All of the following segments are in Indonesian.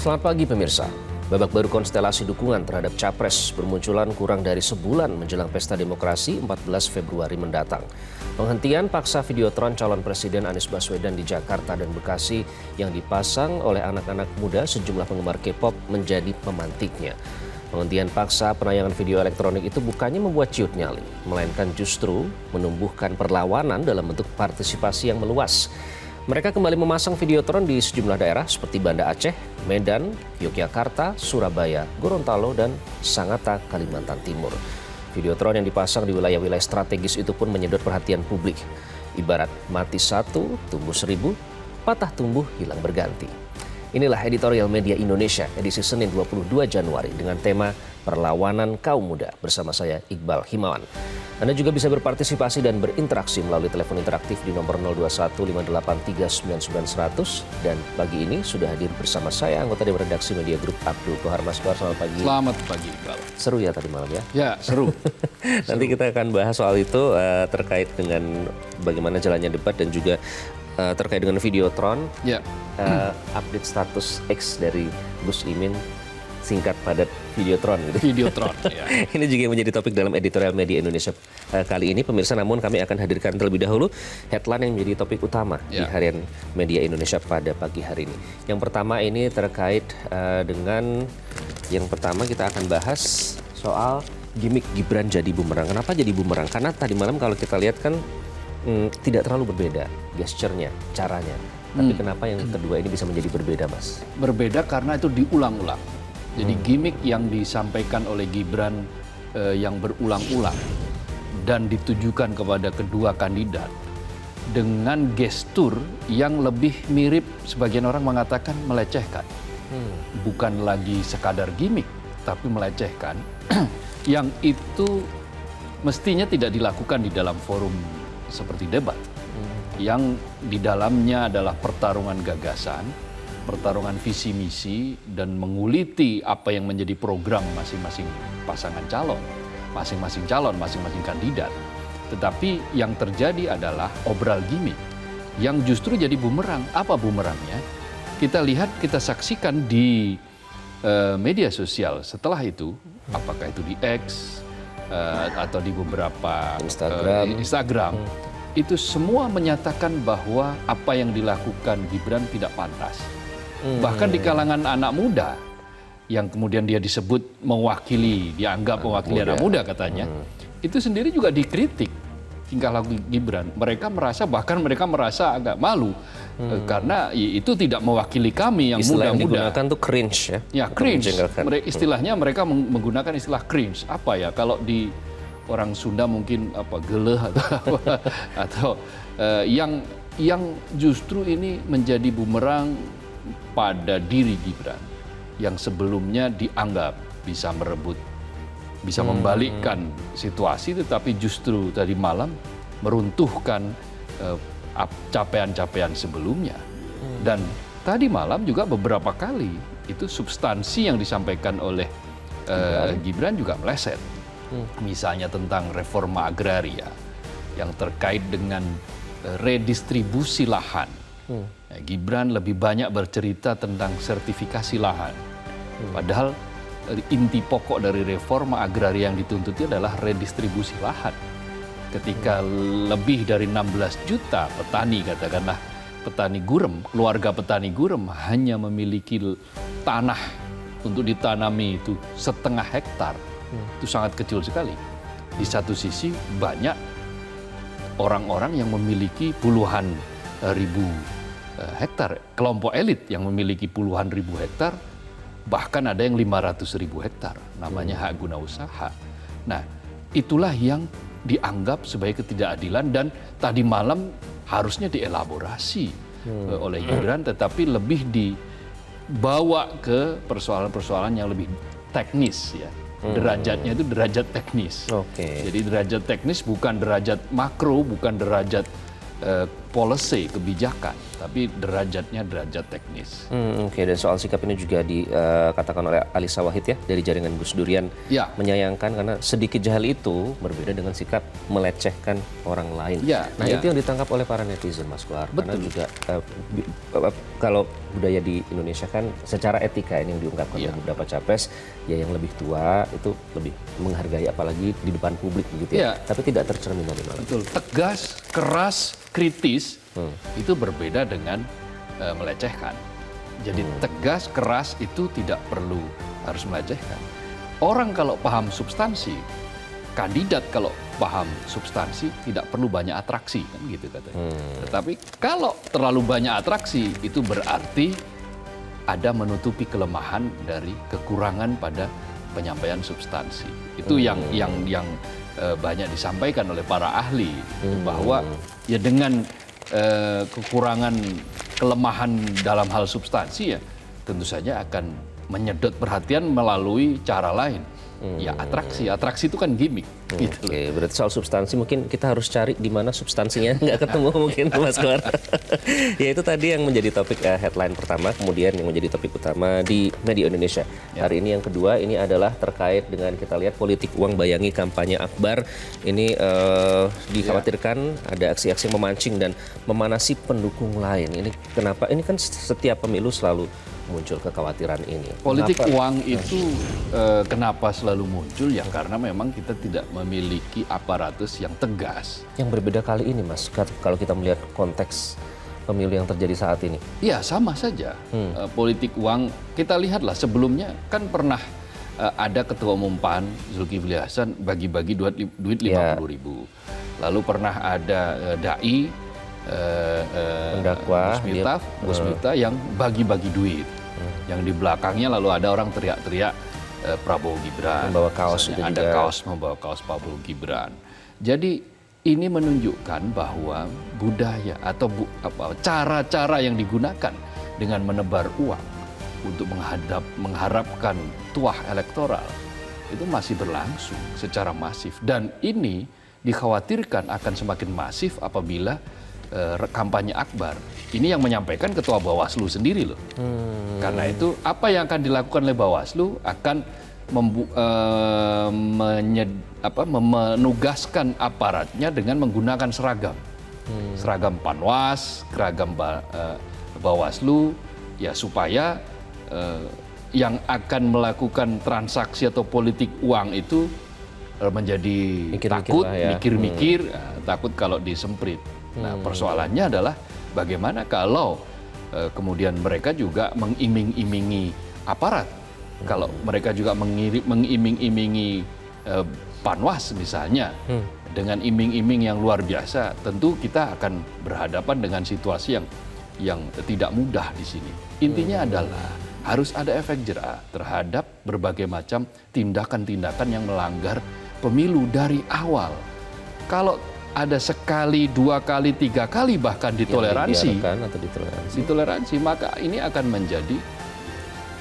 Selamat pagi pemirsa. Babak baru konstelasi dukungan terhadap Capres bermunculan kurang dari sebulan menjelang Pesta Demokrasi 14 Februari mendatang. Penghentian paksa videotron calon Presiden Anies Baswedan di Jakarta dan Bekasi yang dipasang oleh anak-anak muda sejumlah penggemar K-pop menjadi pemantiknya. Penghentian paksa penayangan video elektronik itu bukannya membuat ciut nyali, melainkan justru menumbuhkan perlawanan dalam bentuk partisipasi yang meluas. Mereka kembali memasang videotron di sejumlah daerah seperti Banda Aceh, Medan, Yogyakarta, Surabaya, Gorontalo, dan Sangatta, Kalimantan Timur. Videotron yang dipasang di wilayah-wilayah strategis itu pun menyedot perhatian publik. Ibarat mati satu, tumbuh seribu, patah tumbuh hilang berganti. Inilah editorial Media Indonesia edisi Senin 22 Januari dengan tema Perlawanan Kaum Muda bersama saya Iqbal Himawan. Anda juga bisa berpartisipasi dan berinteraksi melalui telepon interaktif di nomor 02158399100 dan pagi ini sudah hadir bersama saya anggota Dewan Redaksi Media Group Abdul Kohar Masbar. Selamat pagi. Selamat pagi Iqbal. Seru ya tadi malam ya? Ya seru. Nanti kita akan bahas soal itu terkait dengan bagaimana jalannya debat dan juga terkait dengan videotron, Ya. update status X dari Gus Imin singkat padat videotron gitu. Videotron. Ya. Ini juga yang menjadi topik dalam editorial Media Indonesia kali ini pemirsa, namun kami akan hadirkan terlebih dahulu headline yang menjadi topik utama di harian Media Indonesia pada pagi hari ini. Yang pertama ini terkait dengan yang pertama kita akan bahas soal gimmick Gibran jadi bumerang. Kenapa jadi bumerang? Karena tadi malam kalau kita lihat kan tidak terlalu berbeda gesturnya, caranya. Tapi kenapa yang kedua ini bisa menjadi berbeda, Mas? Berbeda karena itu diulang-ulang. Jadi gimmick yang disampaikan oleh Gibran yang berulang-ulang dan ditujukan kepada kedua kandidat dengan gestur yang lebih mirip, sebagian orang mengatakan melecehkan. Bukan lagi sekadar gimmick, tapi melecehkan. Yang itu mestinya tidak dilakukan di dalam forum seperti debat. Yang di dalamnya adalah pertarungan gagasan, pertarungan visi misi, dan menguliti apa yang menjadi program masing-masing pasangan calon, masing-masing kandidat. Tetapi yang terjadi adalah obral gimmick yang justru jadi bumerang. Apa bumerangnya? Kita lihat, kita saksikan di media sosial setelah itu, apakah itu di X atau di beberapa Instagram. Itu semua menyatakan bahwa apa yang dilakukan Gibran tidak pantas. Bahkan di kalangan anak muda yang kemudian dia disebut mewakili, dianggap mewakili anak muda katanya, itu sendiri juga dikritik tingkah laku Gibran. Mereka merasa agak malu karena itu tidak mewakili kami yang muda-muda. Istilah yang digunakan tuh cringe ya. Ya cringe. Istilahnya mereka menggunakan istilah cringe. Apa ya kalau di orang Sunda mungkin apa geleh atau yang justru ini menjadi bumerang pada diri Gibran yang sebelumnya dianggap bisa merebut, bisa membalikkan situasi, tetapi justru tadi malam meruntuhkan capaian-capaian sebelumnya. Dan tadi malam juga beberapa kali itu substansi yang disampaikan oleh Gibran juga meleset. Misalnya tentang reforma agraria yang terkait dengan redistribusi lahan. Gibran lebih banyak bercerita tentang sertifikasi lahan. Padahal inti pokok dari reforma agraria yang dituntut itu adalah redistribusi lahan. Ketika lebih dari 16 juta petani, katakanlah petani gurem, keluarga petani gurem hanya memiliki tanah untuk ditanami itu 0,5 hektar. Itu sangat kecil sekali. Di satu sisi banyak orang-orang yang memiliki puluhan ribu hektar, kelompok elit yang memiliki puluhan ribu hektar, bahkan ada yang 500.000 hektar, namanya hak guna usaha. Nah, itulah yang dianggap sebagai ketidakadilan dan tadi malam harusnya dielaborasi oleh Gibran, tetapi lebih dibawa ke persoalan-persoalan yang lebih teknis ya. Derajatnya itu derajat teknis. Jadi derajat teknis bukan derajat makro, bukan derajat policy, kebijakan, tapi derajatnya derajat teknis. Oke, dan soal sikap ini juga dikatakan oleh Alisa Wahid ya dari jaringan Gus Durian, Ya. menyayangkan karena sedikit jahil itu berbeda dengan sikap melecehkan orang lain. Ya, Nah ya. itu yang ditangkap oleh para netizen, Mas Kohar. Karena Betul. juga kalau budaya di Indonesia kan secara etika ini yang diungkapkan Ya. oleh beberapa capres, ya yang lebih tua itu lebih menghargai apalagi di depan publik begitu ya. Ya. Tapi tidak tercermin dari malam. Betul, tegas, keras, kritis itu berbeda dengan melecehkan. Jadi tegas, keras itu tidak perlu harus melecehkan. Orang kalau paham substansi, kandidat kalau paham substansi tidak perlu banyak atraksi kan gitu katanya. Tetapi kalau terlalu banyak atraksi itu berarti ada menutupi kelemahan dari kekurangan pada penyampaian substansi. Itu yang banyak disampaikan oleh para ahli bahwa ya dengan kekurangan kelemahan dalam hal substansi ya tentu saja akan menyedot perhatian melalui cara lain. Ya atraksi itu kan gimmick. Gitu. Oke, berarti soal substansi mungkin kita harus cari di mana substansinya nggak ketemu mungkin Mas Kohar. Ya itu tadi yang menjadi topik headline pertama, kemudian yang menjadi topik utama di media Indonesia. Hari ini yang kedua ini adalah terkait dengan kita lihat politik uang bayangi kampanye Akbar. Ini dikhawatirkan ada aksi-aksi memancing dan memanasi pendukung lain. Ini kenapa? Ini kan setiap pemilu selalu muncul kekhawatiran ini. Politik Kenapa? uang itu kenapa selalu muncul ya karena memang kita tidak memiliki aparatus yang tegas. Yang berbeda kali ini, Mas, kalau kita melihat konteks pemilu yang terjadi saat ini. Ya sama saja. Politik uang kita lihatlah sebelumnya kan pernah ada ketua umum PAN Zulkifli Hasan bagi-bagi duit 50.000. Lalu pernah ada dai Pendakwa, Gus Miftah yang bagi-bagi duit. Yang di belakangnya lalu ada orang teriak-teriak Prabowo Gibran. Membawa kaos Misalnya itu ada juga. membawa kaos Prabowo Gibran. Jadi ini menunjukkan bahwa budaya atau cara-cara yang digunakan dengan menebar uang untuk mengharapkan tuah elektoral itu masih berlangsung secara masif dan ini dikhawatirkan akan semakin masif apabila kampanye Akbar. Ini yang menyampaikan Ketua Bawaslu sendiri loh. Karena itu apa yang akan dilakukan oleh Bawaslu akan menugaskan aparatnya dengan menggunakan seragam. Seragam Panwas, seragam Bawaslu, ya supaya yang akan melakukan transaksi atau politik uang itu menjadi takut, mikir-mikir, takut kalau disemprit. Nah, persoalannya adalah bagaimana kalau kemudian mereka juga mengiming-imingi aparat. Kalau mereka juga mengiming-imingi Panwas misalnya, dengan iming-iming yang luar biasa, tentu kita akan berhadapan dengan situasi yang tidak mudah di sini. Intinya adalah harus ada efek jera terhadap berbagai macam tindakan-tindakan yang melanggar pemilu dari awal. Kalau ada sekali, 2 kali, 3 kali bahkan ditoleransi, maka ini akan menjadi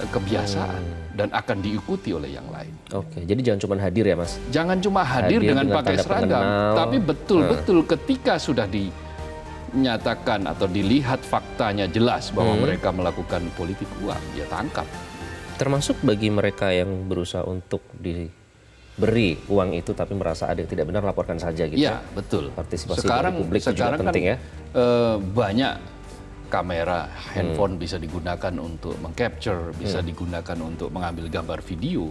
kebiasaan dan akan diikuti oleh yang lain. Oke, jadi jangan cuma hadir ya, Mas? Jangan cuma hadir dengan pakai seragam, tapi betul-betul ketika sudah dinyatakan atau dilihat faktanya jelas bahwa mereka melakukan politik uang, ya tangkap. Termasuk bagi mereka yang berusaha untuk diberi uang itu tapi merasa ada yang tidak benar, laporkan saja gitu. Ya, betul. Partisipasi dari publik itu juga penting kan, ya. Banyak kamera handphone bisa digunakan untuk mengcapture, bisa digunakan untuk mengambil gambar video,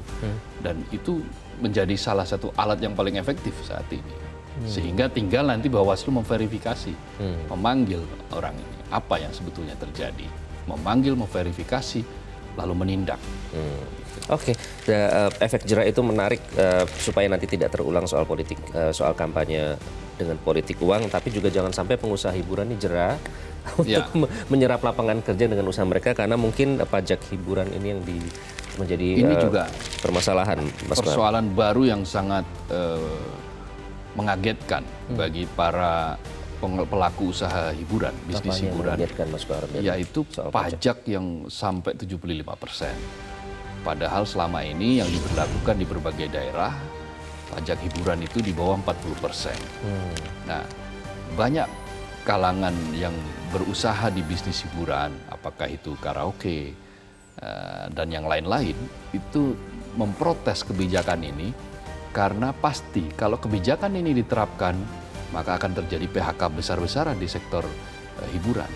dan itu menjadi salah satu alat yang paling efektif saat ini. Sehingga tinggal nanti Bawaslu memverifikasi, memanggil orang ini, apa yang sebetulnya terjadi, memanggil, memverifikasi, lalu menindak. Oke, efek jera itu menarik supaya nanti tidak terulang soal politik, soal kampanye dengan politik uang, tapi juga jangan sampai pengusaha hiburan ini jera untuk menyerap lapangan kerja dengan usaha mereka karena mungkin pajak hiburan ini yang menjadi ini juga permasalahan, Mas. Persoalan baru yang sangat mengagetkan bagi para pelaku usaha hiburan, bisnis hiburan, yaitu pajak yang sampai 75%. Padahal selama ini yang diberlakukan di berbagai daerah, pajak hiburan itu di bawah 40%. Nah, banyak kalangan yang berusaha di bisnis hiburan, apakah itu karaoke dan yang lain-lain, itu memprotes kebijakan ini karena pasti kalau kebijakan ini diterapkan maka akan terjadi PHK besar-besaran di sektor hiburan.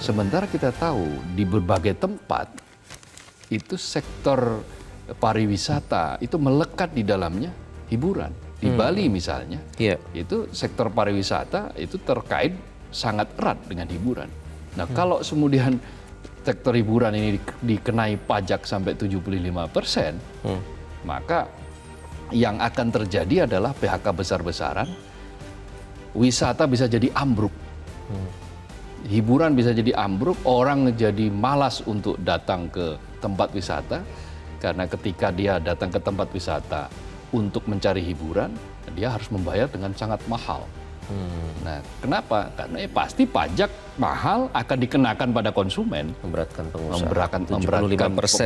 Sementara kita tahu di berbagai tempat itu sektor pariwisata itu melekat di dalamnya hiburan. Di Bali misalnya, itu sektor pariwisata itu terkait sangat erat dengan hiburan. Nah, kalau kemudian sektor hiburan ini dikenai pajak sampai 75%, maka yang akan terjadi adalah PHK besar-besaran, wisata bisa jadi ambruk. Hiburan bisa jadi ambruk, orang jadi malas untuk datang ke tempat wisata, karena ketika dia datang ke tempat wisata untuk mencari hiburan, dia harus membayar dengan sangat mahal. Nah, kenapa? Karena pasti pajak mahal akan dikenakan pada konsumen. Memberatkan pengusaha. Memberatkan 75%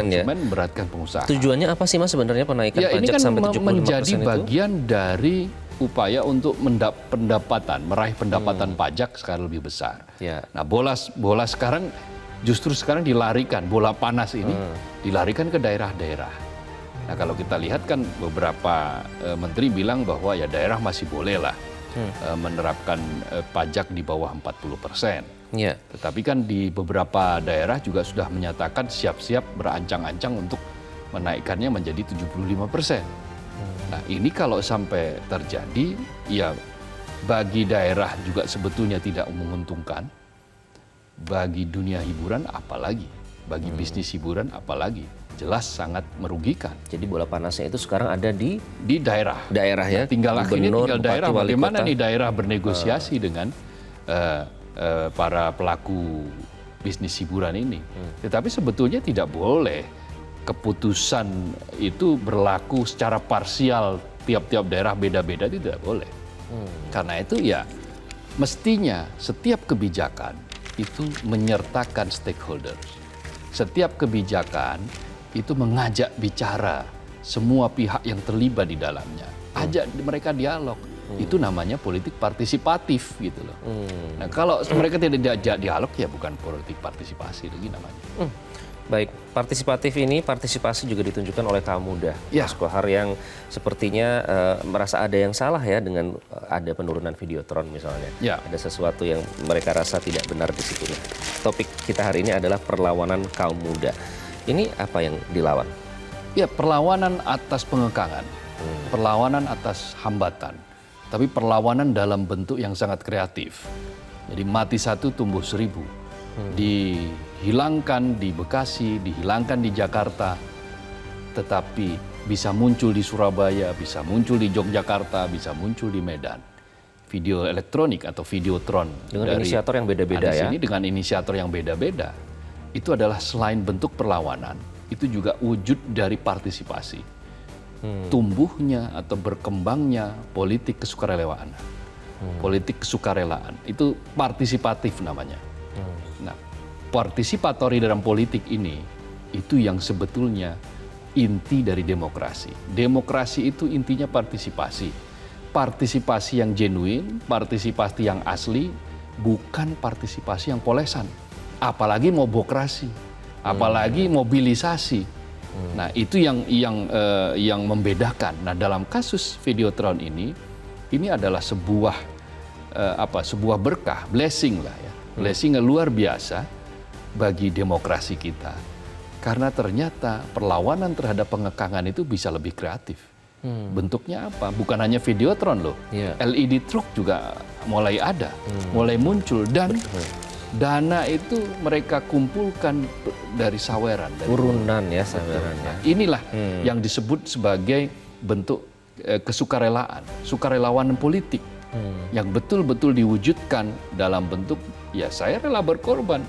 ya. konsumen, memberatkan pengusaha. Tujuannya apa sih Mas sebenarnya penaikan Ya, ini pajak kan sampai 75% menjadi itu? bagian dari upaya untuk meraih pendapatan pajak skala lebih besar. Ya. Nah, bola sekarang justru sekarang dilarikan, bola panas ini dilarikan ke daerah-daerah. Nah, kalau kita lihat kan beberapa menteri bilang bahwa ya daerah masih boleh lah menerapkan pajak di bawah 40%. Ya. Tetapi kan di beberapa daerah juga sudah menyatakan siap-siap berancang-ancang untuk menaikkannya menjadi 75%. Nah, ini kalau sampai terjadi, ya bagi daerah juga sebetulnya tidak menguntungkan. Bagi dunia hiburan apalagi, bagi bisnis hiburan apalagi, jelas sangat merugikan. Jadi bola panasnya itu sekarang ada di daerah. Daerah ya. Nah, tinggal daerah. Wali Bagaimana kota. nih daerah bernegosiasi dengan para pelaku bisnis hiburan ini. Tetapi sebetulnya tidak boleh keputusan itu berlaku secara parsial, tiap-tiap daerah beda-beda, itu tidak boleh. Karena itu ya mestinya setiap kebijakan itu menyertakan stakeholders. Setiap kebijakan itu mengajak bicara semua pihak yang terlibat di dalamnya. Ajak mereka dialog. Itu namanya politik partisipatif gitu loh. Nah, kalau mereka tidak diajak dialog ya bukan politik partisipasi lagi namanya. Baik, partisipasi juga ditunjukkan oleh kaum muda, Ya. Mas Kohar, yang sepertinya merasa ada yang salah ya dengan ada penurunan Videotron misalnya. Ya. Ada sesuatu yang mereka rasa tidak benar di situ. Nah, topik kita hari ini adalah perlawanan kaum muda. Ini apa yang dilawan? Ya, perlawanan atas pengekangan, perlawanan atas hambatan, tapi perlawanan dalam bentuk yang sangat kreatif. Jadi mati satu tumbuh 1000. Dihilangkan di Bekasi, dihilangkan di Jakarta, tetapi bisa muncul di Surabaya, bisa muncul di Yogyakarta, bisa muncul di Medan. Video elektronik atau Videotron Dengan inisiator yang beda-beda ya? Ini dengan inisiator yang beda-beda. Itu adalah selain bentuk perlawanan, itu juga wujud dari partisipasi. Tumbuhnya atau berkembangnya politik kesukarelawan. Politik kesukarelaan, itu partisipatif namanya. Nah, partisipatori dalam politik ini, itu yang sebetulnya inti dari demokrasi. Demokrasi itu intinya partisipasi. Partisipasi yang genuine, partisipasi yang asli, bukan partisipasi yang polesan. Apalagi mobokrasi, apalagi mobilisasi. Nah, itu yang membedakan. Nah, dalam kasus Videotron ini adalah sebuah sebuah berkah, blessing lah ya. Blessing yang luar biasa bagi demokrasi kita. Karena ternyata perlawanan terhadap pengekangan itu bisa lebih kreatif. Bentuknya apa? Bukan hanya Videotron loh. LED truk juga mulai ada, mulai muncul. Dan dana itu mereka kumpulkan dari saweran. Urunan ya sawerannya. Inilah yang disebut sebagai bentuk kesukarelaan, sukarelawan politik. Yang betul-betul diwujudkan dalam bentuk, ya saya rela berkorban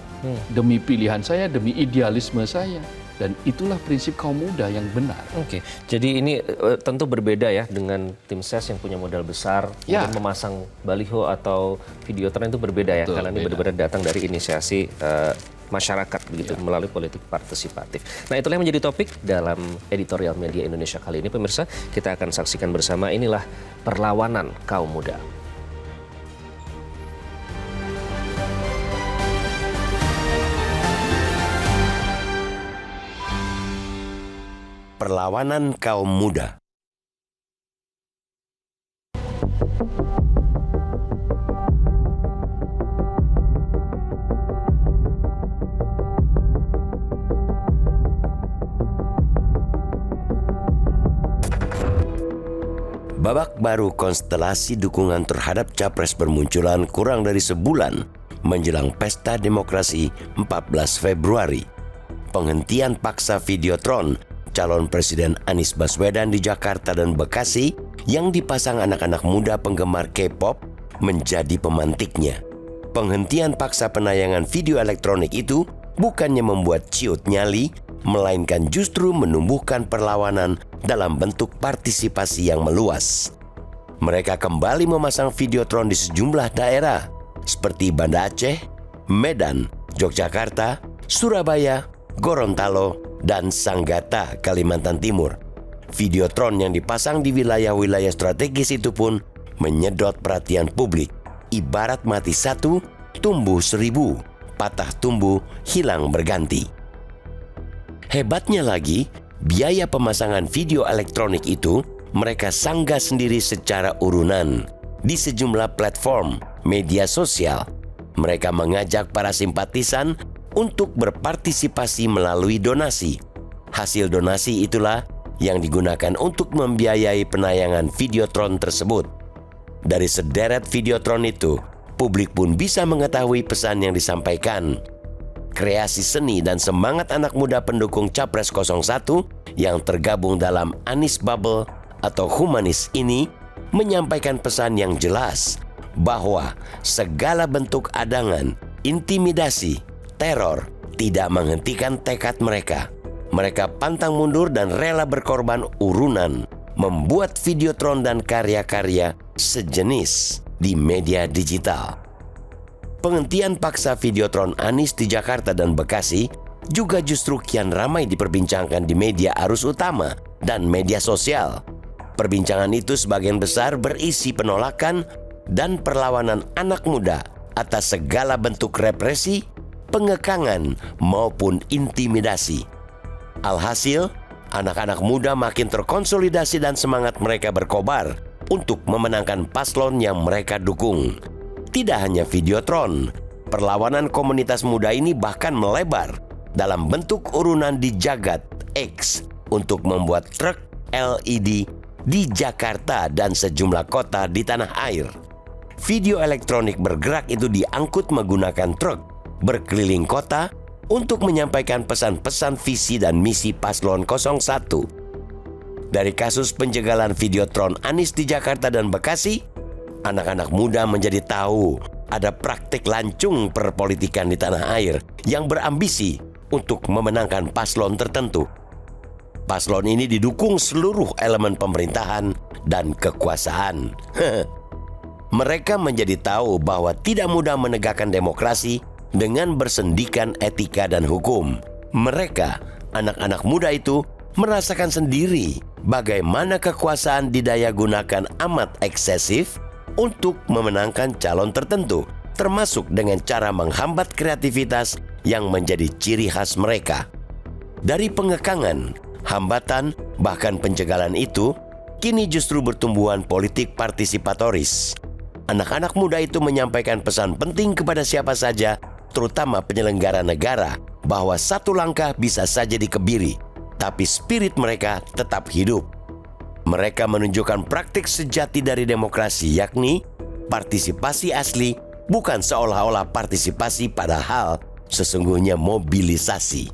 demi pilihan saya, demi idealisme saya. Dan itulah prinsip kaum muda yang benar. Oke, jadi ini tentu berbeda ya dengan tim SES yang punya modal besar, kemudian memasang baliho atau Videotron itu berbeda ya, karena ini benar-benar datang dari inisiasi masyarakat begitu melalui politik partisipatif. Nah, itulah yang menjadi topik dalam editorial Media Indonesia kali ini. Pemirsa, kita akan saksikan bersama, inilah perlawanan kaum muda. perlawanan kaum muda. Babak baru konstelasi dukungan terhadap Capres bermunculan kurang dari sebulan menjelang Pesta Demokrasi 14 Februari. Penghentian paksa Videotron calon Presiden Anies Baswedan di Jakarta dan Bekasi yang dipasang anak-anak muda penggemar K-pop menjadi pemantiknya. Penghentian paksa penayangan video elektronik itu bukannya membuat ciut nyali, melainkan justru menumbuhkan perlawanan dalam bentuk partisipasi yang meluas. Mereka kembali memasang Videotron di sejumlah daerah seperti Banda Aceh, Medan, Yogyakarta, Surabaya, Gorontalo, dan Sanggata, Kalimantan Timur. Videotron yang dipasang di wilayah-wilayah strategis itu pun menyedot perhatian publik. Ibarat mati satu, tumbuh seribu, patah tumbuh, hilang berganti. Hebatnya lagi, biaya pemasangan video elektronik itu mereka sanggah sendiri secara urunan di sejumlah platform media sosial. Mereka mengajak para simpatisan untuk berpartisipasi melalui donasi. Hasil donasi itulah yang digunakan untuk membiayai penayangan Videotron tersebut. Dari sederet Videotron itu, publik pun bisa mengetahui pesan yang disampaikan. Kreasi seni dan semangat anak muda pendukung Capres 01 yang tergabung dalam Anies Bubble atau Humanis ini menyampaikan pesan yang jelas bahwa segala bentuk adangan, intimidasi, teror tidak menghentikan tekad mereka. Mereka pantang mundur dan rela berkorban urunan membuat Videotron dan karya-karya sejenis di media digital. Penghentian paksa Videotron Anies di Jakarta dan Bekasi juga justru kian ramai diperbincangkan di media arus utama dan media sosial. Perbincangan itu sebagian besar berisi penolakan dan perlawanan anak muda atas segala bentuk represi, pengekangan maupun intimidasi. Alhasil, anak-anak muda makin terkonsolidasi dan semangat mereka berkobar untuk memenangkan paslon yang mereka dukung. Tidak hanya Videotron, perlawanan komunitas muda ini bahkan melebar dalam bentuk urunan di jagat X untuk membuat truk LED di Jakarta dan sejumlah kota di tanah air. Video elektronik bergerak itu diangkut menggunakan truk berkeliling kota untuk menyampaikan pesan-pesan visi dan misi paslon 01. Dari kasus penjagalan Videotron Anies di Jakarta dan Bekasi, anak-anak muda menjadi tahu ada praktik lancung perpolitikan di tanah air yang berambisi untuk memenangkan paslon tertentu. Paslon ini didukung seluruh elemen pemerintahan dan kekuasaan. Mereka menjadi tahu bahwa tidak mudah menegakkan demokrasi dengan bersendikan etika dan hukum. Mereka, anak-anak muda itu, merasakan sendiri bagaimana kekuasaan didaya gunakan amat eksesif untuk memenangkan calon tertentu, termasuk dengan cara menghambat kreativitas yang menjadi ciri khas mereka. Dari pengekangan, hambatan, bahkan penjagalan itu, kini justru bertumbuhan politik partisipatoris. Anak-anak muda itu menyampaikan pesan penting kepada siapa saja, terutama penyelenggara negara, bahwa satu langkah bisa saja dikebiri, tapi spirit mereka tetap hidup. Mereka menunjukkan praktik sejati dari demokrasi, yakni partisipasi asli, bukan seolah-olah partisipasi padahal sesungguhnya mobilisasi.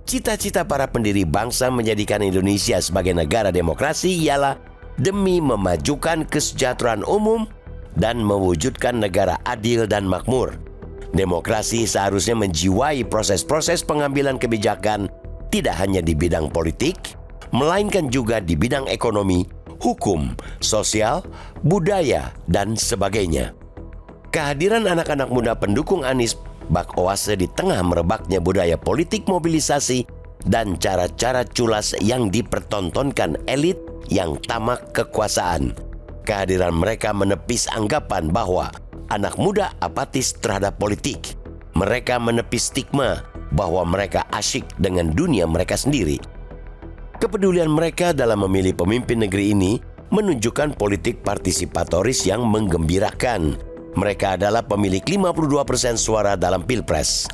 Cita-cita para pendiri bangsa menjadikan Indonesia sebagai negara demokrasi ialah demi memajukan kesejahteraan umum dan mewujudkan negara adil dan makmur. Demokrasi seharusnya menjiwai proses-proses pengambilan kebijakan tidak hanya di bidang politik, melainkan juga di bidang ekonomi, hukum, sosial, budaya, dan sebagainya. Kehadiran anak-anak muda pendukung Anies bak oase di tengah merebaknya budaya politik mobilisasi dan cara-cara culas yang dipertontonkan elit yang tamak kekuasaan. Kehadiran mereka menepis anggapan bahwa anak muda apatis terhadap politik. Mereka menepis stigma bahwa mereka asyik dengan dunia mereka sendiri. Kepedulian mereka dalam memilih pemimpin negeri ini menunjukkan politik partisipatoris yang menggembirakan. Mereka adalah pemilik 52% suara dalam Pilpres.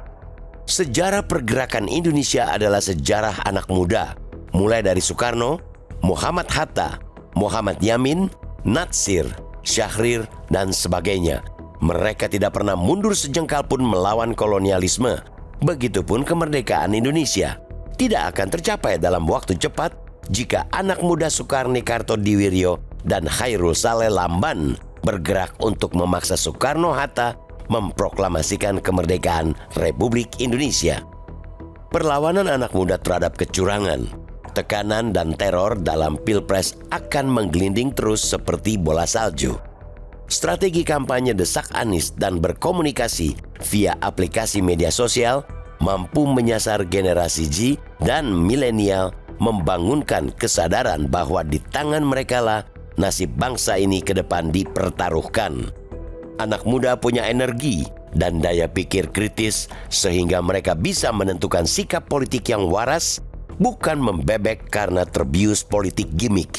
Sejarah pergerakan Indonesia adalah sejarah anak muda, mulai dari Soekarno, Muhammad Hatta, Muhammad Yamin, Natsir, Syahrir, dan sebagainya. Mereka tidak pernah mundur sejengkal pun melawan kolonialisme. Begitupun kemerdekaan Indonesia tidak akan tercapai dalam waktu cepat jika anak muda Sukarni Kartodiwiryo dan Khairul Saleh Lamban bergerak untuk memaksa Soekarno-Hatta memproklamasikan kemerdekaan Republik Indonesia. Perlawanan anak muda terhadap kecurangan, tekanan dan teror dalam Pilpres akan menggelinding terus seperti bola salju. Strategi kampanye desak Anies dan berkomunikasi via aplikasi media sosial mampu menyasar generasi Z dan milenial, membangunkan kesadaran bahwa di tangan merekalah nasib bangsa ini ke depan dipertaruhkan. Anak muda punya energi dan daya pikir kritis sehingga mereka bisa menentukan sikap politik yang waras, bukan membebek karena terbius politik gimmick.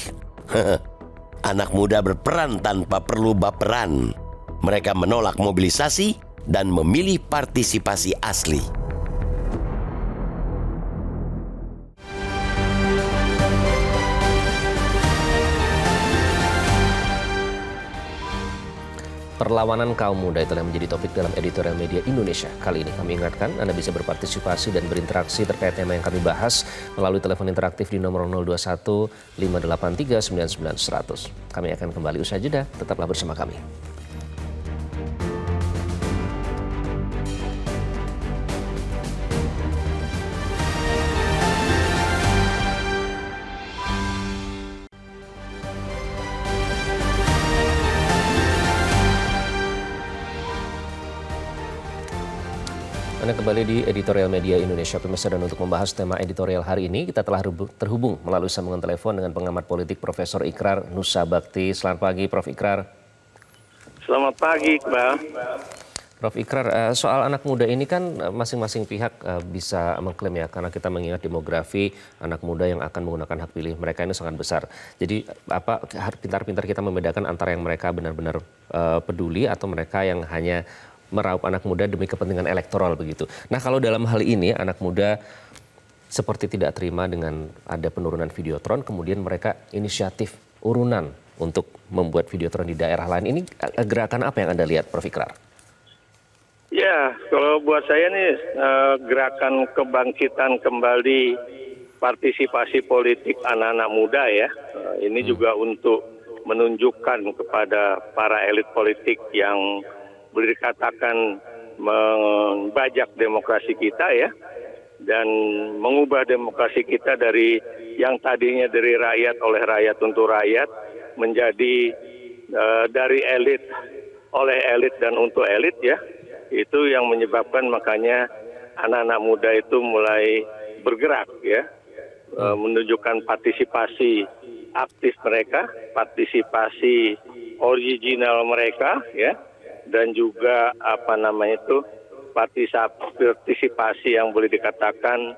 Anak muda berperan tanpa perlu baperan. Mereka menolak mobilisasi dan memilih partisipasi asli. Perlawanan kaum muda itulah yang menjadi topik dalam editorial media Indonesia. Kali ini kami ingatkan Anda bisa berpartisipasi dan berinteraksi terkait tema yang kami bahas melalui telepon interaktif di nomor 021 583 99 100. Kami akan kembali usai jeda, tetaplah bersama kami. Anda kembali di editorial media Indonesia Pemirsa, dan untuk membahas tema editorial hari ini kita telah terhubung melalui sambungan telepon dengan pengamat politik Profesor Ikrar Nusa Bakti. Selamat pagi Prof. Ikrar. Selamat pagi, Iqbal. Prof. Ikrar, soal anak muda ini kan masing-masing pihak bisa mengklaim ya, karena kita mengingat demografi anak muda yang akan menggunakan hak pilih mereka ini sangat besar. Jadi pintar-pintar kita membedakan antara yang mereka benar-benar peduli atau mereka yang hanya meraup anak muda demi kepentingan elektoral begitu. Nah, kalau dalam hal ini anak muda seperti tidak terima dengan ada penurunan Videotron, kemudian mereka inisiatif urunan untuk membuat Videotron di daerah lain. Ini gerakan apa yang Anda lihat, Prof. Ikrar? Ya, kalau buat saya nih gerakan kebangkitan kembali partisipasi politik anak-anak muda ya. Ini juga untuk menunjukkan kepada para elit politik yang boleh dikatakan membajak demokrasi kita ya, dan mengubah demokrasi kita dari yang tadinya dari rakyat, oleh rakyat, untuk rakyat, menjadi dari elit, oleh elit, dan untuk elit ya. Itu yang menyebabkan makanya anak-anak muda itu mulai bergerak ya, menunjukkan partisipasi aktif mereka, partisipasi original mereka ya, dan juga partisipasi yang boleh dikatakan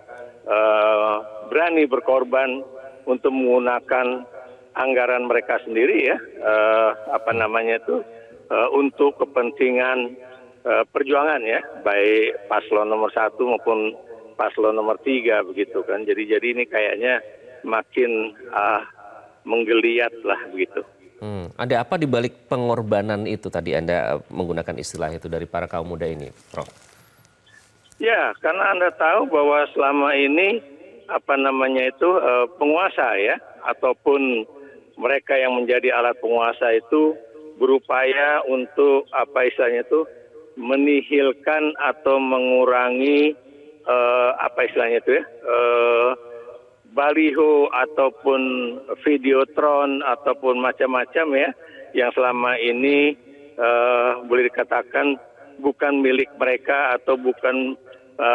berani berkorban untuk menggunakan anggaran mereka sendiri ya, untuk kepentingan perjuangan ya, baik paslon nomor 1 maupun paslon nomor 3 begitu kan. Jadi ini kayaknya makin menggeliat lah begitu. Ada apa di balik pengorbanan itu tadi Anda menggunakan istilah itu dari para kaum muda ini, Prof? Ya, karena Anda tahu bahwa selama ini penguasa ya, ataupun mereka yang menjadi alat penguasa itu berupaya untuk menihilkan atau mengurangi baliho ataupun Videotron ataupun macam-macam ya, yang selama ini boleh dikatakan bukan milik mereka atau bukan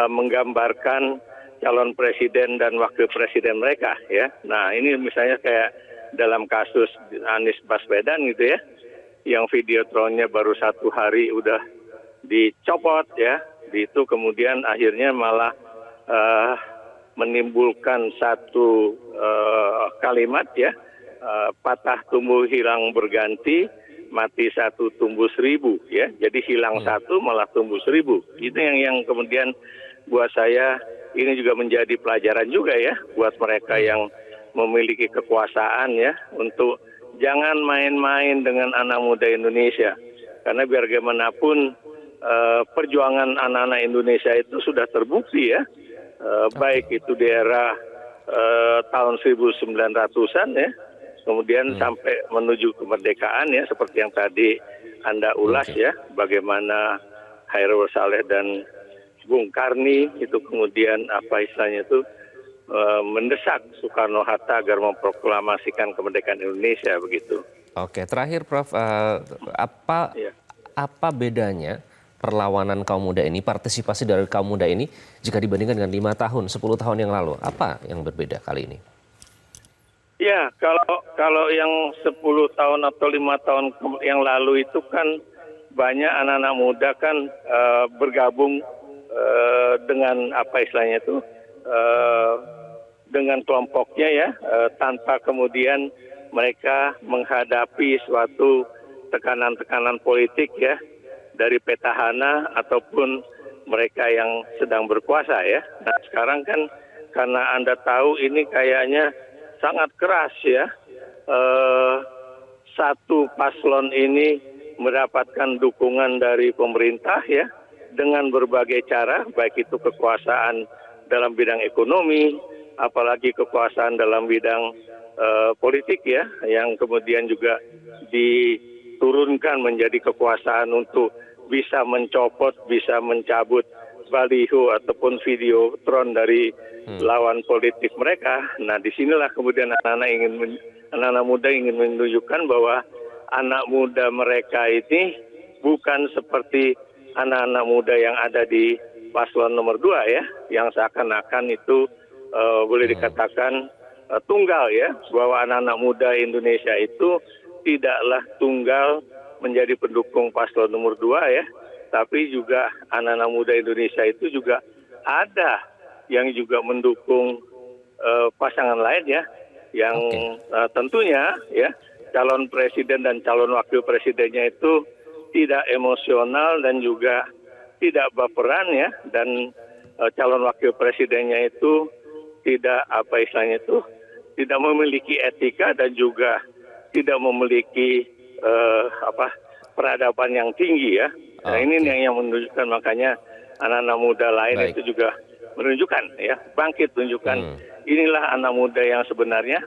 menggambarkan calon presiden dan wakil presiden mereka ya. Nah, ini misalnya kayak dalam kasus Anies Baswedan gitu ya, yang Videotronnya baru 1 hari udah dicopot ya, itu kemudian akhirnya malah menimbulkan satu kalimat ya, patah tumbuh hilang berganti, mati satu tumbuh seribu ya. Jadi hilang satu malah tumbuh seribu. Itu yang kemudian buat saya ini juga menjadi pelajaran juga ya buat mereka yang memiliki kekuasaan ya, untuk jangan main-main dengan anak muda Indonesia. Karena biar bagaimanapun perjuangan anak-anak Indonesia itu sudah terbukti ya, baik itu di era tahun 1900-an ya, kemudian sampai menuju kemerdekaan ya, seperti yang tadi Anda ulas ya, bagaimana Hairul Saleh dan Bung Karni itu kemudian apa istilahnya itu mendesak Soekarno-Hatta agar memproklamasikan kemerdekaan Indonesia begitu. Oke, terakhir Prof, apa bedanya perlawanan kaum muda ini, partisipasi dari kaum muda ini jika dibandingkan dengan 5 tahun, 10 tahun yang lalu? Apa yang berbeda kali ini? Ya, kalau yang 10 tahun atau 5 tahun yang lalu itu kan banyak anak-anak muda kan bergabung dengan apa istilahnya itu dengan kelompoknya ya, tanpa kemudian mereka menghadapi suatu tekanan-tekanan politik ya dari petahana ataupun mereka yang sedang berkuasa ya. Nah sekarang kan karena Anda tahu ini kayaknya sangat keras ya, satu paslon ini mendapatkan dukungan dari pemerintah ya dengan berbagai cara, baik itu kekuasaan dalam bidang ekonomi, apalagi kekuasaan dalam bidang politik ya, yang kemudian juga diturunkan menjadi kekuasaan untuk bisa mencopot, bisa mencabut baliho ataupun videotron dari lawan politik mereka. Nah, disinilah kemudian anak-anak muda ingin menunjukkan bahwa anak muda mereka ini bukan seperti anak-anak muda yang ada di paslon nomor 2 ya, yang seakan-akan itu boleh dikatakan tunggal ya, bahwa anak-anak muda Indonesia itu tidaklah tunggal menjadi pendukung paslon nomor 2 ya, tapi juga anak-anak muda Indonesia itu juga ada yang juga mendukung pasangan lain ya, yang tentunya ya calon presiden dan calon wakil presidennya itu tidak emosional dan juga tidak baperan ya, dan calon wakil presidennya itu tidak apa istilahnya itu tidak memiliki etika dan juga tidak memiliki peradaban yang tinggi ya. Nah, ini yang menunjukkan, makanya anak-anak muda lain itu juga menunjukkan ya, bangkit tunjukkan inilah anak muda yang sebenarnya,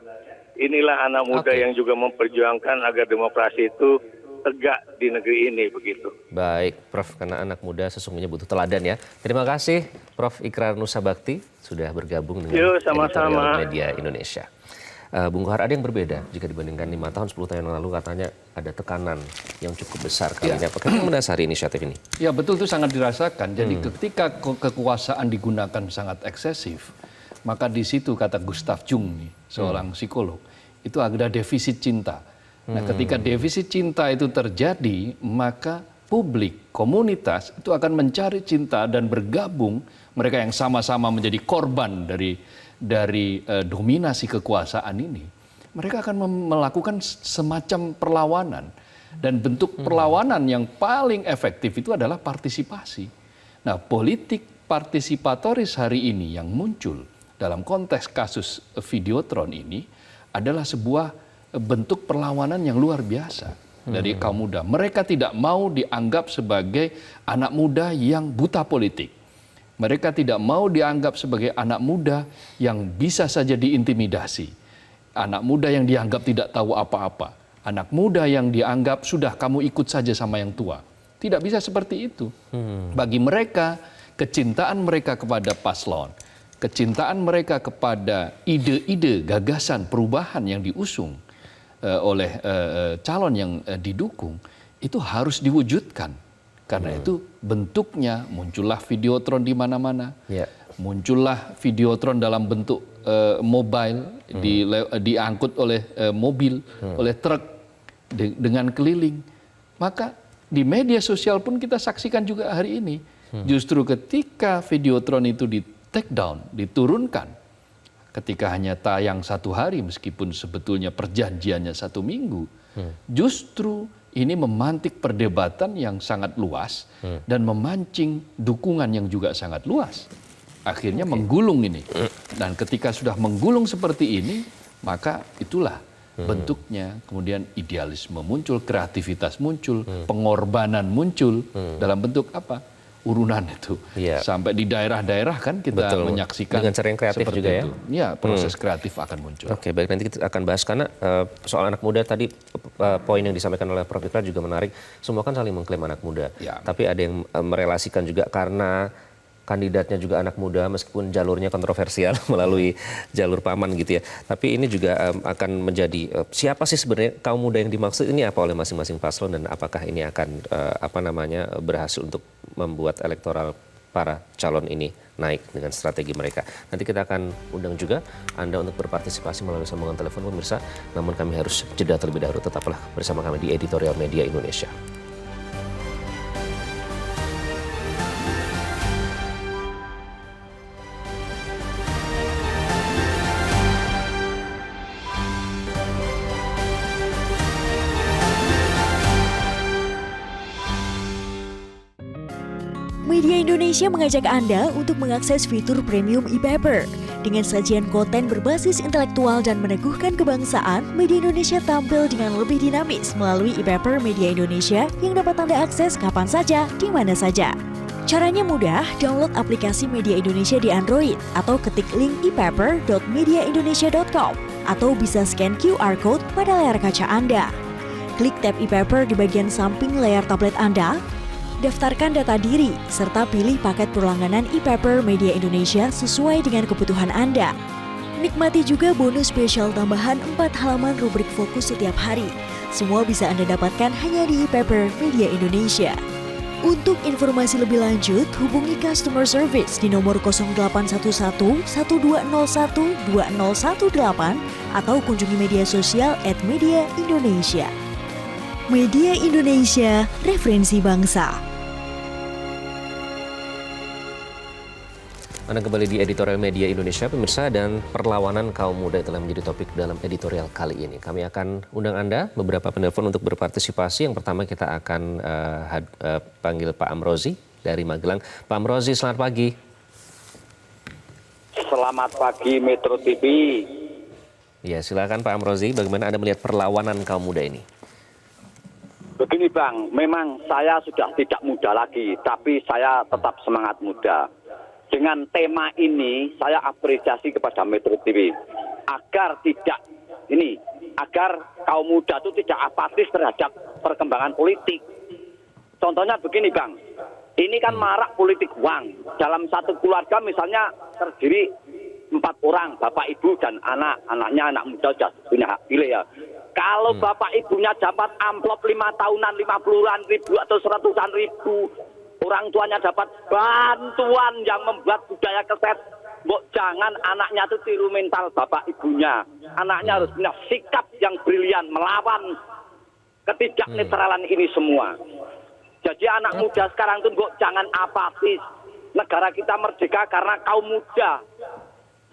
inilah anak muda yang juga memperjuangkan agar demokrasi itu tegak di negeri ini begitu. Baik, Prof, karena anak muda sesungguhnya butuh teladan ya. Terima kasih Prof Ikrar Nusa Bakti sudah bergabung dengan Editorial Media Indonesia. Bung Kohar, ada yang berbeda jika dibandingkan 5 tahun, 10 tahun yang lalu katanya ada tekanan yang cukup besar kali ini. Apakah yang mendasari inisiatif ini? Ya betul, itu sangat dirasakan. Jadi ketika kekuasaan digunakan sangat eksesif, maka di situ kata Gustav Jung nih, seorang psikolog, itu ada defisit cinta. Nah, ketika defisit cinta itu terjadi, maka publik, komunitas itu akan mencari cinta dan bergabung. Mereka yang sama-sama menjadi korban dari dominasi kekuasaan ini, mereka akan melakukan semacam perlawanan. Dan bentuk perlawanan yang paling efektif itu adalah partisipasi. Nah, politik partisipatoris hari ini yang muncul dalam konteks kasus Videotron ini adalah sebuah bentuk perlawanan yang luar biasa dari kaum muda. Mereka tidak mau dianggap sebagai anak muda yang buta politik. Mereka tidak mau dianggap sebagai anak muda yang bisa saja diintimidasi. Anak muda yang dianggap tidak tahu apa-apa. Anak muda yang dianggap sudah kamu ikut saja sama yang tua. Tidak bisa seperti itu. Bagi mereka, kecintaan mereka kepada paslon, kecintaan mereka kepada ide-ide, gagasan, perubahan yang diusung oleh calon yang didukung, itu harus diwujudkan. Karena itu bentuknya muncullah Videotron di mana-mana, muncullah Videotron dalam bentuk mobile, diangkut oleh mobil, oleh truk dengan keliling. Maka di media sosial pun kita saksikan juga hari ini, justru ketika Videotron itu di take down, diturunkan ketika hanya tayang 1 hari meskipun sebetulnya perjanjiannya 1 minggu, justru ini memantik perdebatan yang sangat luas dan memancing dukungan yang juga sangat luas. Akhirnya menggulung ini. Dan ketika sudah menggulung seperti ini, maka itulah bentuknya. Kemudian idealisme muncul, kreativitas muncul, pengorbanan muncul. Dalam bentuk apa? Urunan itu. Iya. Sampai di daerah-daerah kan kita Betul. menyaksikan Dengan cara yang kreatif seperti juga ya? itu. Ya, proses kreatif akan muncul. Oke, baik, nanti kita akan bahas karena soal anak muda tadi poin yang disampaikan oleh Prof. Ikrar juga menarik. Semua kan saling mengklaim anak muda. Ya. Tapi ada yang merelasikan juga karena kandidatnya juga anak muda meskipun jalurnya kontroversial melalui jalur paman gitu ya. Tapi ini juga akan menjadi siapa sih sebenarnya kaum muda yang dimaksud ini apa oleh masing-masing paslon dan apakah ini akan berhasil untuk membuat elektoral para calon ini naik dengan strategi mereka. Nanti kita akan undang juga Anda untuk berpartisipasi melalui sambungan telepon pemirsa. Namun kami harus jeda terlebih dahulu. Tetaplah bersama kami di Editorial Media Indonesia. Media Indonesia mengajak Anda untuk mengakses fitur premium e-paper. Dengan sajian konten berbasis intelektual dan meneguhkan kebangsaan, Media Indonesia tampil dengan lebih dinamis melalui e-paper Media Indonesia yang dapat Anda akses kapan saja, di mana saja. Caranya mudah, download aplikasi Media Indonesia di Android atau ketik link e-paper.mediaindonesia.com atau bisa scan QR Code pada layar kaca Anda. Klik tab e-paper di bagian samping layar tablet Anda, daftarkan data diri, serta pilih paket berlangganan e-paper Media Indonesia sesuai dengan kebutuhan Anda. Nikmati juga bonus spesial tambahan 4 halaman rubrik fokus setiap hari. Semua bisa Anda dapatkan hanya di e-paper Media Indonesia. Untuk informasi lebih lanjut, hubungi customer service di nomor 0811 1201 2018 atau kunjungi media sosial @mediaindonesia. Media Indonesia, referensi bangsa. Anda kembali di Editorial Media Indonesia, pemirsa, dan perlawanan kaum muda telah menjadi topik dalam editorial kali ini. Kami akan undang Anda beberapa penelpon untuk berpartisipasi. Yang pertama kita akan panggil Pak Amrozi dari Magelang. Pak Amrozi, selamat pagi. Selamat pagi Metro TV. Ya, silakan Pak Amrozi, bagaimana Anda melihat perlawanan kaum muda ini? Begini Bang, memang saya sudah tidak muda lagi, tapi saya tetap semangat muda. Dengan tema ini, saya apresiasi kepada Metro TV agar kaum muda itu tidak apatis terhadap perkembangan politik. Contohnya begini Bang, ini kan marak politik uang. Dalam satu keluarga misalnya terdiri 4 orang, bapak, ibu, dan anak. Anaknya anak muda sudah punya hak pilih ya. Kalau bapak ibunya dapat amplop 5 tahunan 50-an ribu atau 100-an ribu, orang tuanya dapat bantuan yang membuat budaya keset. Jangan anaknya itu tiru mental bapak ibunya. Anaknya harus punya sikap yang brilian melawan ketidaknetralan ini semua. Jadi anak muda sekarang itu jangan apatis. Negara kita merdeka karena kaum muda.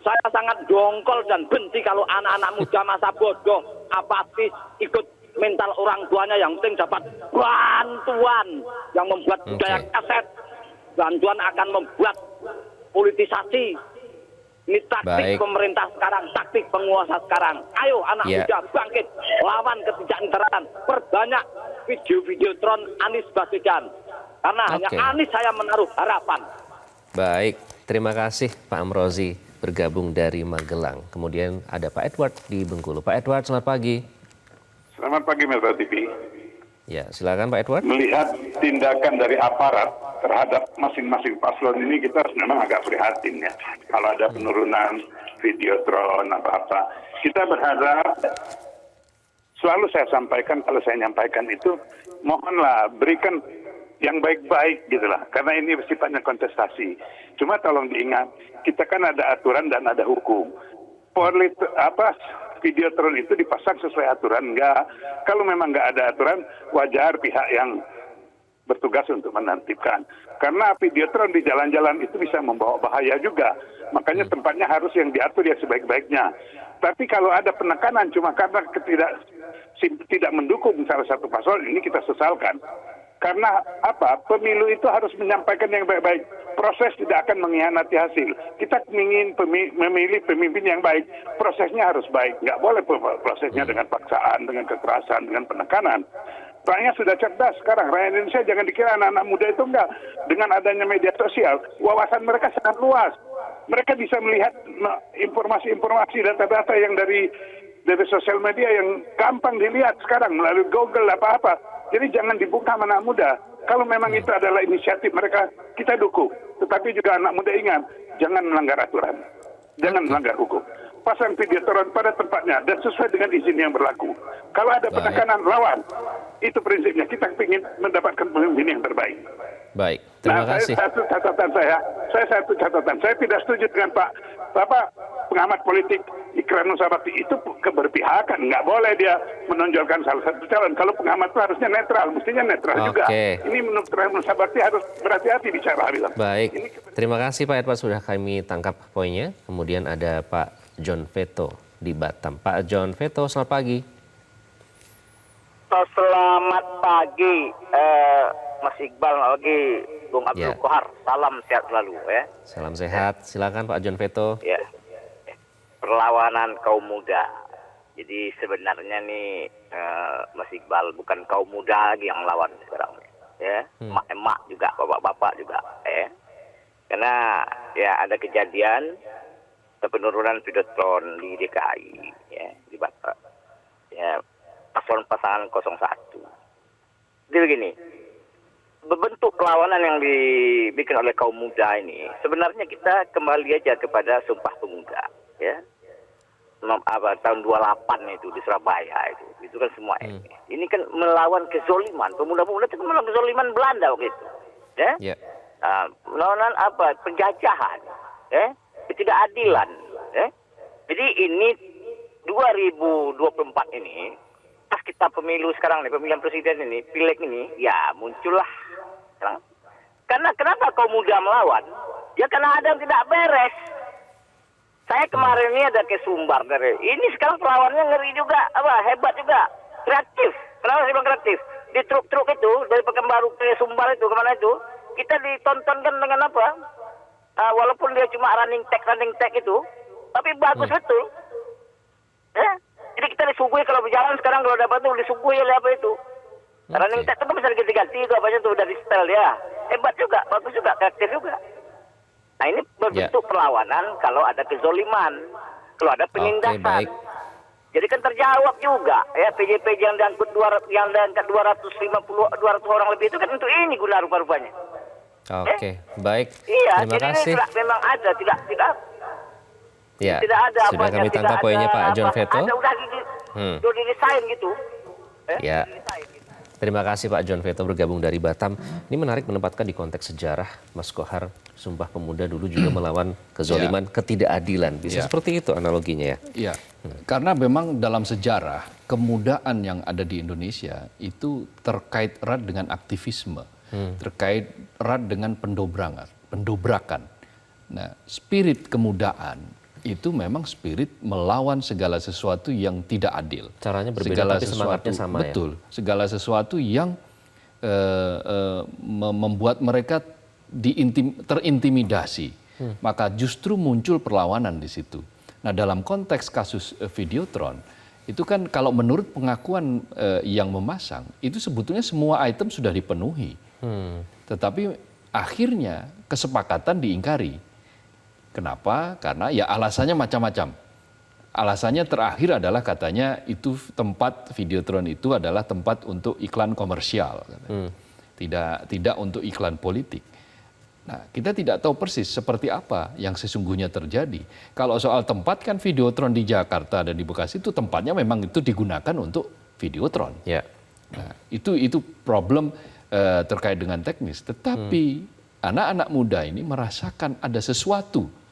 Saya sangat dongkol dan benci kalau anak-anak muda masa bodoh, apatis, ikut mental orang tuanya, yang penting dapat bantuan yang membuat budaya kaset. Bantuan akan membuat politisasi. Ini taktik pemerintah sekarang, taktik penguasa sekarang. Ayo anak muda bangkit, lawan ketidaknetralan. Perbanyak video-video tron Anies Baswedan. Karena hanya Anies saya menaruh harapan. Baik, terima kasih Pak Amrozi bergabung dari Magelang. Kemudian ada Pak Edward di Bengkulu. Pak Edward, selamat pagi. Selamat pagi Metro TV. Ya, silakan Pak Edward. Melihat tindakan dari aparat terhadap masing-masing paslon ini, kita memang agak prihatin ya. Kalau ada penurunan videotron apa-apa, kita berharap, selalu saya sampaikan, kalau saya nyampaikan itu, mohonlah berikan yang baik-baik gitulah, karena ini sifatnya kontestasi. Cuma tolong diingat, kita kan ada aturan dan ada hukum. Videotron itu dipasang sesuai aturan, enggak. Kalau memang enggak ada aturan, wajar pihak yang bertugas untuk menantikan. Karena videotron di jalan-jalan itu bisa membawa bahaya juga. Makanya tempatnya harus yang diatur ya sebaik-baiknya. Tapi kalau ada penekanan cuma karena tidak mendukung salah satu paslon, ini kita sesalkan. Karena apa? Pemilu itu harus menyampaikan yang baik-baik. Proses tidak akan mengkhianati hasil. Kita ingin memilih pemimpin yang baik. Prosesnya harus baik. Nggak boleh prosesnya dengan paksaan, dengan kekerasan, dengan penekanan. Rakyat sudah cerdas sekarang. Rakyat Indonesia jangan dikira anak-anak muda itu enggak. Dengan adanya media sosial, wawasan mereka sangat luas. Mereka bisa melihat informasi-informasi, data-data yang dari sosial media yang gampang dilihat sekarang melalui Google apa-apa. Jadi jangan dibuka anak muda. Kalau memang itu adalah inisiatif mereka, kita dukung. Tetapi juga anak muda ingat, jangan melanggar aturan. Jangan melanggar hukum. Pasang videotron pada tempatnya dan sesuai dengan izin yang berlaku. Kalau ada penekanan, lawan. Itu prinsipnya. Kita ingin mendapatkan pemimpin yang terbaik. Baik, terima kasih. Satu catatan saya tidak setuju dengan pengamat politik Ikrar Nusa Bakti itu keberpihakan. Nggak boleh dia menonjolkan salah satu calon. Kalau pengamat itu harusnya netral, mestinya netral juga. Ini menurut Ikrar Nusa Bakti harus berhati-hati bicara. Baik, terima kasih Pak Edward sudah kami tangkap poinnya. Kemudian ada Pak John Veto di Batam. Pak John Veto, selamat pagi. Selamat pagi, Mas Iqbal lagi, Bung Abdul Kohar. Salam sehat selalu ya. Salam sehat. Silakan Pak John Veto. Ya. Perlawanan kaum muda. Jadi sebenarnya nih Mas Iqbal bukan kaum muda lagi yang lawan sekarang. Ya, emak-emak juga, bapak-bapak juga. Ya. Karena ya ada kejadian penurunan videotron di DKI, ya, di Batam. Ya, pasangan 01. Jadi begini, bentuk perlawanan yang dibikin oleh kaum muda ini, sebenarnya kita kembali aja kepada Sumpah Pemuda, ya. Tahun 28 itu di Surabaya itu kan semua ini kan melawan kezoliman, pemuda-pemuda itu melawan kezoliman Belanda waktu itu, ya. Melawan apa? Penjajahan, ya, ketidakadilan, ya. Jadi ini 2024 ini pas kita pemilu sekarang nih, pemilihan presiden ini, pileg ini, ya muncullah. Karena kenapa kaum muda melawan? Ya karena ada yang tidak beres. Saya kemarin ini ada ke Sumbar dari ini, sekarang perlawannya ngeri juga, hebat juga, kreatif. Kenapa saya bilang kreatif? Di truk-truk itu dari Pekanbaru ke Sumbar itu kemana itu, kita ditontonkan dengan apa? Walaupun dia cuma running tag itu, tapi bagus betul. Ya? Jadi kita disuguhi kalau berjalan sekarang, kalau dapat tuh disuguhi oleh apa itu. Running tag itu bisa diganti-ganti itu apanya tuh dari style ya. Hebat juga, bagus juga, kreatif juga. Nah ini berbentuk perlawanan kalau ada kezoliman, kalau ada penindasan. Jadi kan terjawab juga ya, PJ-PJ yang diangkut 200 orang lebih itu kan untuk ini guna rupa-rupanya. Baik. Iya, terima kasih. Ini memang ada, tidak Ya, tidak ada sudah kami tangkap poinnya Pak John Veto. Ada udah didesain gitu. Ya. Terima kasih Pak John Veto bergabung dari Batam. Ini menarik menempatkan di konteks sejarah, Mas Kohar. Sumpah Pemuda dulu juga melawan kezoliman, ketidakadilan. Bisa seperti itu analoginya ya? Iya, karena memang dalam sejarah kemudaan yang ada di Indonesia itu terkait erat dengan aktivisme, terkait erat dengan pendobrakan. Nah, spirit kemudaan itu memang spirit melawan segala sesuatu yang tidak adil. Caranya berbeda tapi semangatnya sama ya? Betul, segala sesuatu yang membuat mereka terintimidasi. Maka justru muncul perlawanan di situ. Nah dalam konteks kasus Videotron, itu kan kalau menurut pengakuan yang memasang, itu sebetulnya semua item sudah dipenuhi. Tetapi akhirnya kesepakatan diingkari. Kenapa? Karena ya alasannya macam-macam. Alasannya terakhir adalah katanya itu tempat Videotron itu adalah tempat untuk iklan komersial. Tidak untuk iklan politik. Nah, kita tidak tahu persis seperti apa yang sesungguhnya terjadi. Kalau soal tempat kan Videotron di Jakarta dan di Bekasi itu tempatnya memang itu digunakan untuk Videotron. Nah, itu problem terkait dengan teknis. Tetapi anak-anak muda ini merasakan ada sesuatu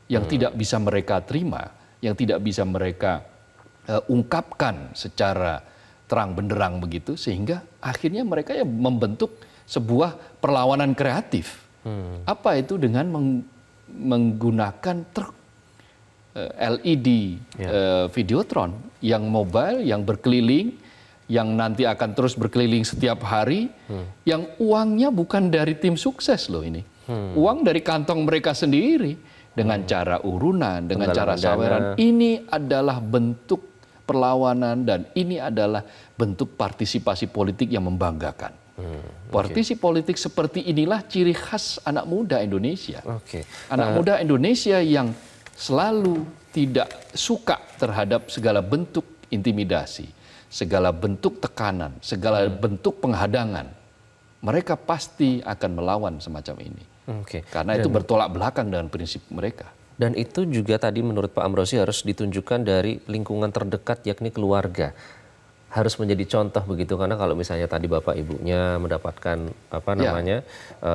yang tidak bisa mereka terima, yang tidak bisa mereka ungkapkan secara terang benderang begitu, sehingga akhirnya mereka ya membentuk sebuah perlawanan kreatif. Apa itu dengan menggunakan truk LED Videotron yang mobile, yang berkeliling, yang nanti akan terus berkeliling setiap hari, yang uangnya bukan dari tim sukses loh ini. Uang dari kantong mereka sendiri dengan cara urunan, dengan cara saweran. Ini adalah bentuk perlawanan dan ini adalah bentuk partisipasi politik yang membanggakan. Partisipasi politik seperti inilah ciri khas anak muda Indonesia. Anak muda Indonesia yang selalu tidak suka terhadap segala bentuk intimidasi, segala bentuk tekanan, segala bentuk penghadangan. Mereka pasti akan melawan semacam ini. Karena itu bertolak belakang dengan prinsip mereka. Dan itu juga tadi menurut Pak Amrozi harus ditunjukkan dari lingkungan terdekat yakni keluarga. Harus menjadi contoh begitu, karena kalau misalnya tadi bapak ibunya mendapatkan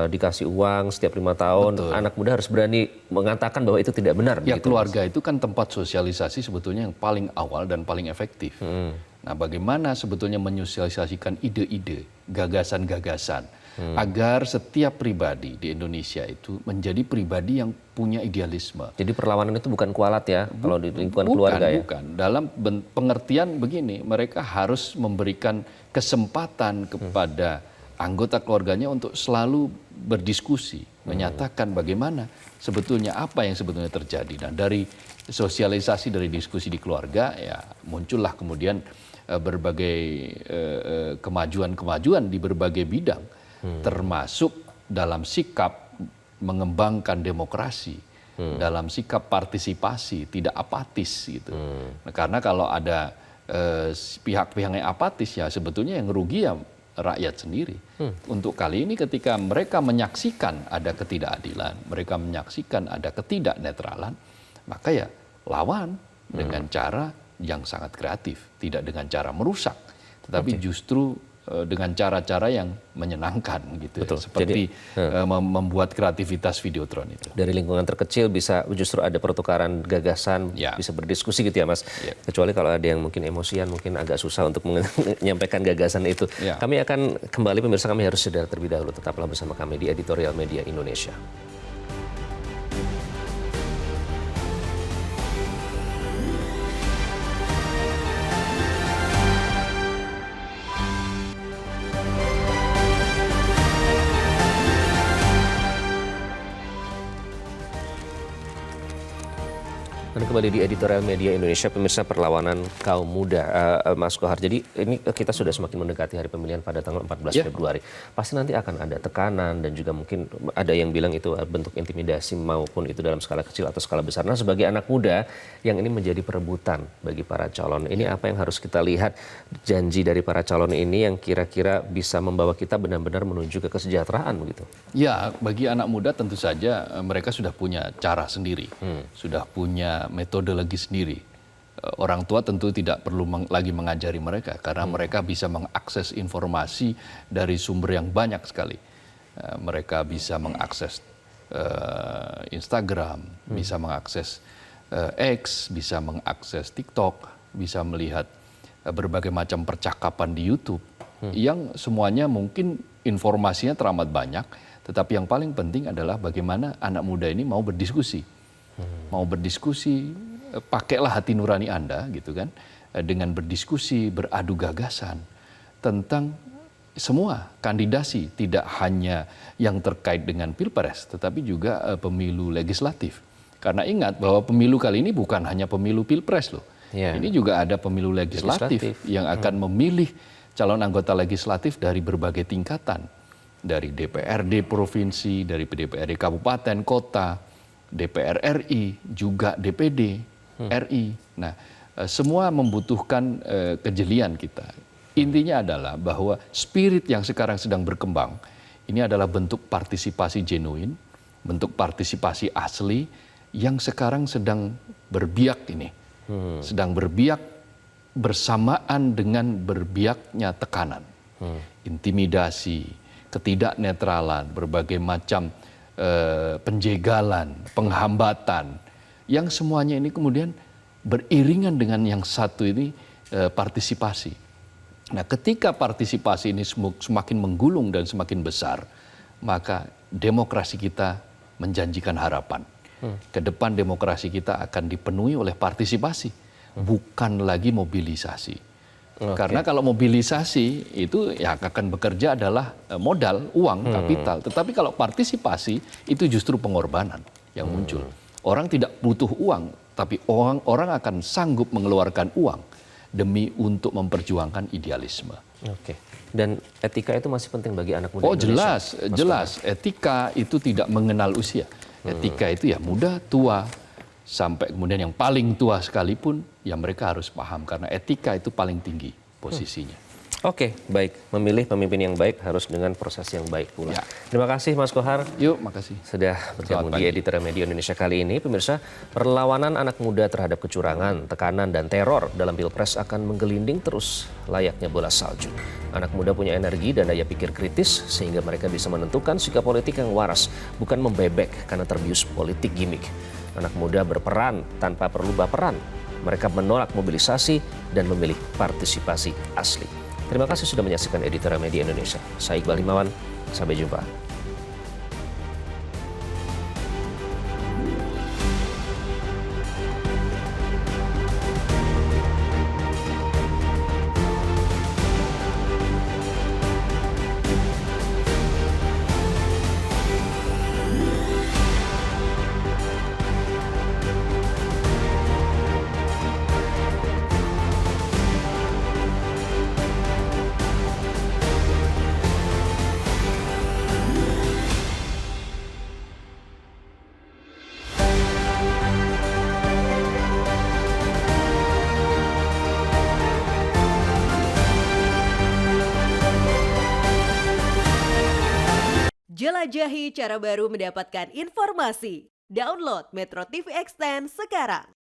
dikasih uang setiap 5 tahun, anak muda harus berani mengatakan bahwa itu tidak benar. Ya, keluarga itu kan tempat sosialisasi sebetulnya yang paling awal dan paling efektif. Nah, bagaimana sebetulnya menyosialisasikan ide-ide, gagasan-gagasan, agar setiap pribadi di Indonesia itu menjadi pribadi yang punya idealisme. Jadi perlawanan itu bukan kualat ya, kalau di lingkungan keluarga ya? Bukan. Dalam pengertian begini, mereka harus memberikan kesempatan kepada anggota keluarganya untuk selalu berdiskusi, menyatakan bagaimana sebetulnya apa yang sebetulnya terjadi. Nah, dari sosialisasi dari diskusi di keluarga, ya muncullah kemudian berbagai kemajuan-kemajuan di berbagai bidang. Termasuk dalam sikap mengembangkan demokrasi, dalam sikap partisipasi, tidak apatis gitu. Nah, karena kalau ada pihak-pihak yang apatis ya sebetulnya yang rugi ya rakyat sendiri. Untuk kali ini ketika mereka menyaksikan ada ketidakadilan, mereka menyaksikan ada ketidaknetralan, maka ya lawan dengan cara yang sangat kreatif, tidak dengan cara merusak, tetapi justru dengan cara-cara yang menyenangkan gitu. Betul. Ya. Seperti membuat kreativitas Videotron itu. Dari lingkungan terkecil bisa justru ada pertukaran gagasan, bisa berdiskusi gitu ya Mas. Kecuali kalau ada yang mungkin emosian, mungkin agak susah untuk menyampaikan gagasan itu. Kami akan kembali, pemirsa, kami harus jeda terlebih dahulu. Tetaplah bersama kami di Editorial Media Indonesia. Dan kembali di Editorial Media Indonesia, pemirsa, perlawanan kaum muda, Mas Kohar. Jadi ini kita sudah semakin mendekati hari pemilihan pada tanggal 14 Februari. Pasti nanti akan ada tekanan dan juga mungkin ada yang bilang itu bentuk intimidasi maupun itu dalam skala kecil atau skala besar. Nah, sebagai anak muda yang ini menjadi perebutan bagi para calon, ini apa yang harus kita lihat janji dari para calon ini yang kira-kira bisa membawa kita benar-benar menuju ke kesejahteraan begitu? Ya, bagi anak muda tentu saja mereka sudah punya cara sendiri, sudah punya metodologi sendiri. Orang tua tentu tidak perlu lagi mengajari mereka karena mereka bisa mengakses informasi dari sumber yang banyak sekali. Mereka bisa mengakses Instagram, bisa mengakses X, bisa mengakses TikTok, bisa melihat berbagai macam percakapan di YouTube yang semuanya mungkin informasinya teramat banyak, tetapi yang paling penting adalah bagaimana anak muda ini mau berdiskusi. Mau berdiskusi, pakailah hati nurani Anda gitu kan, dengan berdiskusi, beradu gagasan tentang semua kandidasi, tidak hanya yang terkait dengan pilpres, tetapi juga pemilu legislatif. Karena ingat bahwa pemilu kali ini bukan hanya pemilu pilpres loh, ini juga ada pemilu legislatif yang akan memilih calon anggota legislatif dari berbagai tingkatan, dari DPRD provinsi, dari DPRD kabupaten, kota, DPR RI, juga DPD RI. Nah, semua membutuhkan kejelian kita. Intinya adalah bahwa spirit yang sekarang sedang berkembang, ini adalah bentuk partisipasi genuine, bentuk partisipasi asli yang sekarang sedang berbiak ini. Sedang berbiak bersamaan dengan berbiaknya tekanan, intimidasi, ketidaknetralan, berbagai macam penjegalan, penghambatan, yang semuanya ini kemudian beriringan dengan yang satu ini, partisipasi. Nah, ketika partisipasi ini semakin menggulung dan semakin besar, maka demokrasi kita menjanjikan harapan. Ke depan demokrasi kita akan dipenuhi oleh partisipasi, bukan lagi mobilisasi. Karena kalau mobilisasi itu yang akan bekerja adalah modal, uang, kapital. Tetapi kalau partisipasi itu justru pengorbanan yang muncul. Orang tidak butuh uang, tapi orang akan sanggup mengeluarkan uang demi untuk memperjuangkan idealisme. Oke. Dan etika itu masih penting bagi anak muda Oh Indonesia? jelas. Etika itu tidak mengenal usia. Etika itu ya muda, tua, sampai kemudian yang paling tua sekalipun, ya mereka harus paham. Karena etika itu paling tinggi posisinya. Oke, baik. Memilih pemimpin yang baik harus dengan proses yang baik pula. Ya. Terima kasih Mas Kohar. Yuk, makasih. Sudah bergabung di Editorial Media Indonesia kali ini. Pemirsa, perlawanan anak muda terhadap kecurangan, tekanan, dan teror dalam Pilpres akan menggelinding terus layaknya bola salju. Anak muda punya energi dan daya pikir kritis sehingga mereka bisa menentukan sikap politik yang waras, bukan membebek karena terbius politik gimmick. Anak muda berperan tanpa perlu baperan. Mereka menolak mobilisasi dan memilih partisipasi asli. Terima kasih sudah menyaksikan Editorial Media Indonesia. Saya Iqbal Himawan, sampai jumpa. Jelajahi cara baru mendapatkan informasi. Download Metro TV Extend sekarang.